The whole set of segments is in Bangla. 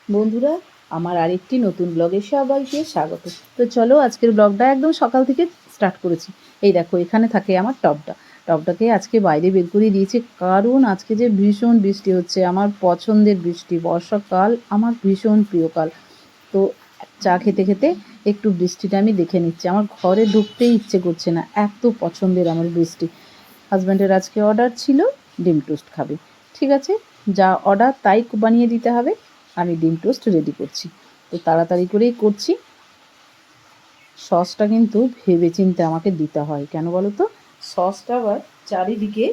বন্ধুরা, আমার আরেকটি নতুন ব্লগে সবাইকে স্বাগত। তো চলো আজকের ব্লগটা একদম সকাল থেকে স্টার্ট করেছি। এই দেখো এখানে থাকে আমার টবটাকে আজকে বাইরে বের করে দিয়েছি, কারণ আজকে যে ভীষণ বৃষ্টি হচ্ছে, আমার পছন্দের বৃষ্টি। বর্ষাকাল আমার ভীষণ প্রিয় কাল। তো চা খেতে খেতে একটু বৃষ্টিটা আমি দেখে নিচ্ছি। আমার ঘরে ঢুকতেই ইচ্ছে করছে না, এত পছন্দের আমার বৃষ্টি। হাজব্যান্ডের আজকে অর্ডার ছিল ডিম টোস্ট খাবে। ঠিক আছে, যা অর্ডার তাই বানিয়ে দিতে হবে। আমি ডিম টোস্ট রেডি করছি, তো তাড়াতাড়ি করেই করছি। সসটা কিন্তু ভেবে চিন্তে আমাকে দিতে হয়, কেন বলো তো? সসটা আবার চারিদিকে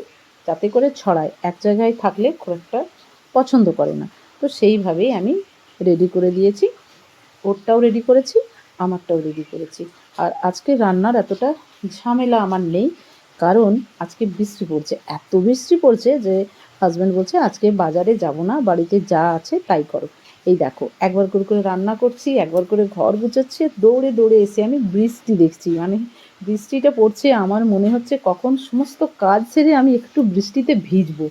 যাতে করে ছড়ায়, এক জায়গায় থাকলে খুব একটা পছন্দ করে না। তো সেইভাবেই আমি রেডি করে দিয়েছি। ওরটাও রেডি করেছি, আমারটাও রেডি করেছি। আর আজকে রান্নার এতটা ঝামেলা আমার নেই, কারণ আজকে বৃষ্টি পড়ছে, এত বৃষ্টি পড়ছে যে হাজব্যান্ড বলছে আজকে বাজারে যাব না, বাড়িতে যা আছে তাই করো। এই দেখো, একবার করে রান্না করছি, একবার করে ঘর গুছাচ্ছে, দৌড়ে দৌড়ে এসে আমি বৃষ্টি দেখছি। মানে বৃষ্টিটা পড়ছে, আমার মনে হচ্ছে কখন সমস্ত কাজ সেরে আমি একটু বৃষ্টিতে ভিজবো।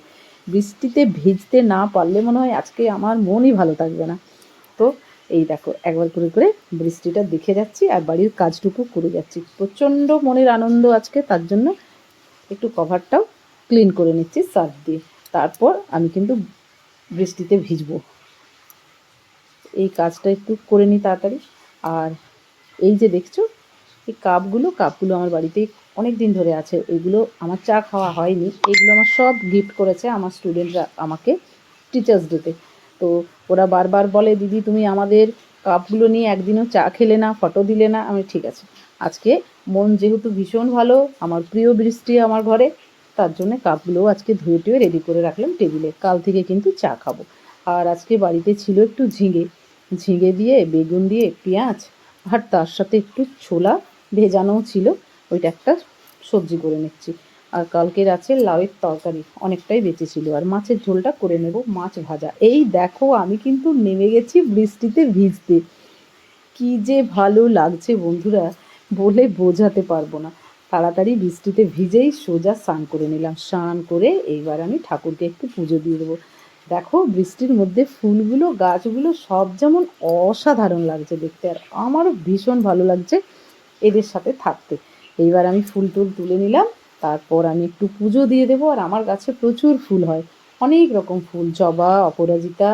বৃষ্টিতে ভিজতে না পারলে মনে হয় আজকে আমার মনই ভালো থাকবে না। তো এই দেখো, একবার করে বৃষ্টিটা দেখে যাচ্ছি আর বাড়ির কাজটুকু করে যাচ্ছি। প্রচণ্ড মনের আনন্দ আজকে, তার জন্য একটু কভারটাও ক্লিন করে নিচ্ছি সার্ফ দিয়ে। তারপর আমি কিন্তু বৃষ্টিতে ভিজবো। এই কাজটা একটু করে নিই তাড়াতাড়ি। আর এই যে দেখছো, এই কাপগুলো আমার বাড়িতে অনেক দিন ধরে আছে। এগুলো আমার চা খাওয়া হয়নি, এগুলো আমার সব গিফট করেছে আমার স্টুডেন্টরা আমাকে টিচার্স ডেতে। তো ওরা বারবার বলে, দিদি তুমি আমাদের কাপগুলো নিয়ে একদিনও চা খেলে না, ফটো দিলে না। আমি ঠিক আছে, আজকে মন যেহেতু ভীষণ ভালো, আমার প্রিয় বৃষ্টি আমার ঘরে, তার জন্য কাপগুলোও আজকে ধুয়ে টুয়ে রেডি করে রাখলাম টেবিলে। কাল থেকে কিন্তু চা খাবো। আর আজকে বাড়িতে ছিল একটু ঝিঙে দিয়ে, বেগুন দিয়ে, পেঁয়াজ, আর তার সাথে একটু ছোলা ভেজানোও ছিল, ওইটা একটা সবজি করে নিচ্ছি। আর কালকের আছে লাউয়ের তরকারি, অনেকটাই বেঁচে ছিল। আর মাছের ঝোলটা করে নেব, মাছ ভাজা। এই দেখো, আমি কিন্তু নেমে গেছি বৃষ্টিতে ভিজতে। কি যে ভালো লাগছে বন্ধুরা, বলে বোঝাতে পারবো না। তাড়াতাড়ি বৃষ্টিতে ভিজেই সোজা স্নান করে নিলাম। স্নান করে এইবার আমি ঠাকুরকে একটু পুজো দিয়ে দেবো। দেখো বৃষ্টির মধ্যে ফুলগুলো, গাছগুলো সব যেমন অসাধারণ লাগছে দেখতে, আর আমারও ভীষণ ভালো লাগছে এদের সাথে থাকতে। এইবার আমি ফুল টুল তুলে নিলাম, তারপর আমি একটু পুজো দিয়ে দেবো। আর আমার গাছে প্রচুর ফুল হয়, অনেক রকম ফুল, জবা, অপরাজিতা,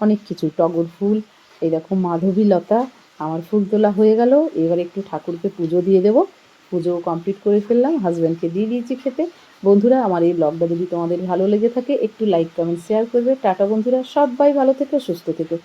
অনেক কিছু, টগর ফুল, এই দেখো মাধবীলতা। আমার ফুল তোলা হয়ে গেল, এবার একটু ঠাকুরকে পুজো দিয়ে দেবো। পুজো কমপ্লিট করে ফেললাম, হাজব্যান্ডকে দিয়ে দিয়েছি খেতে। বন্ধুরা, আমার এই ব্লগটা যদি তোমাদের ভালো লেগে থাকে একটু লাইক কমেন্ট শেয়ার করবে। টাটা বন্ধুরা, সবাই ভালো থেকো, সুস্থ থেকো।